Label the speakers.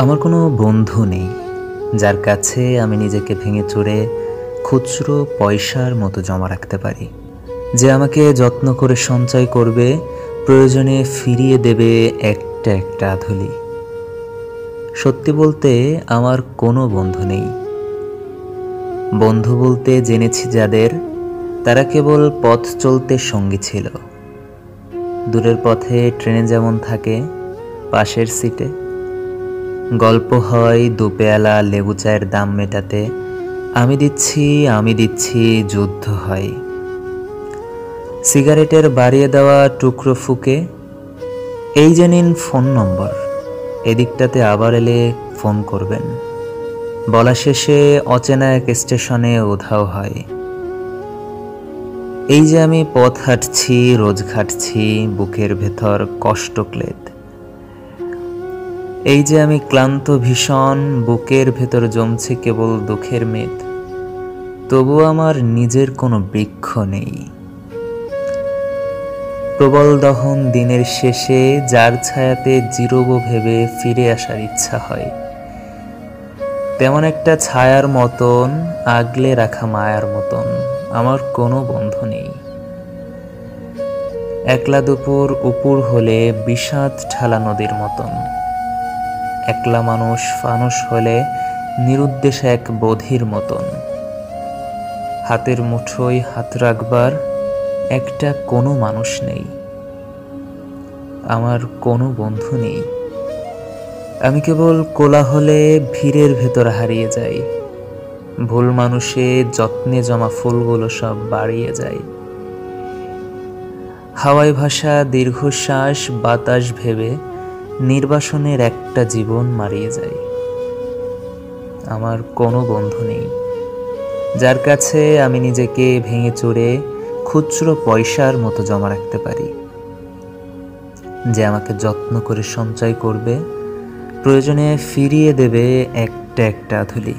Speaker 1: আমার কোনো বন্ধু নেই যার কাছে আমি নিজেকে ভেঙে চুরে খুচরো পয়সার মতো জমা রাখতে পারি, যে আমাকে যত্ন করে সঞ্চয় করবে, প্রয়োজনে ফিরিয়ে দেবে একটা একটা আধুলি। সত্যি বলতে আমার কোনো বন্ধু নেই। বন্ধু বলতে জেনেছি যাদের, তারা কেবল পথ চলতে সঙ্গী ছিল। দূরের পথে ট্রেনে যেমন থাকে পাশের সিটে, গল্প হয় দুপেয়ালা লেবু চায়ের দাম মেটাতে, আমি দিচ্ছি যুদ্ধ হয়। সিগারেটের বাড়িয়ে দেওয়া টুকরো ফুকে, এই যে নিন ফোন নম্বর, এদিকটাতে আবার এলে ফোন করবেন, বলা শেষে অচেনা এক স্টেশনে উধাও হয়। এই যে আমি পথ হাঁটছি, রোজ ঘাটছি, বুকের ভেতর কষ্ট ক্লেদ। এই যে আমি ক্লান্ত ভীষণ, বুকের ভেতর জমছে কেবল দুঃখের মেদ, তবু আমার নিজের কোনো বৃক্ষ নেই। প্রবল দহন দিনের শেষে যার ছায়াতে জিরোবো ভেবে ফিরে আসার ইচ্ছা হয়, তেমন একটা ছায়ার মতন, আগলে রাখা মায়ার মতন আমার কোনো বন্ধু নেই। একলা দুপুর উপুর হলে বিষাদ ঠালা নদীর মতন, একলা মানুষ ফানুষ হলে নিরুদ্দেশ এক বধির মতন। হাতের মুঠোয় হাত রাখবার একটা কোনো মানুষ নেই, আমার কোনো বন্ধু নেই। আমি কেবল কোলাহলে ভিড়ের ভেতর হারিয়ে যাই, ভুল মানুষে যত্নে জমা ফুলগুলো সব বাড়িয়ে যায়। হাওয়ায় ভাসা দীর্ঘশ্বাস বাতাস ভেবে নির্বাসনের একটা জীবন মারিয়ে যায়। আমার কোনো বন্ধু নেই যার কাছে আমি নিজেকে ভেঙে চুরে খুচরো পয়সার মতো জমা রাখতে পারি, যে আমাকে যত্ন করে সঞ্চয় করবে, প্রয়োজনে ফিরিয়ে দেবে একটা একটা আধুলি।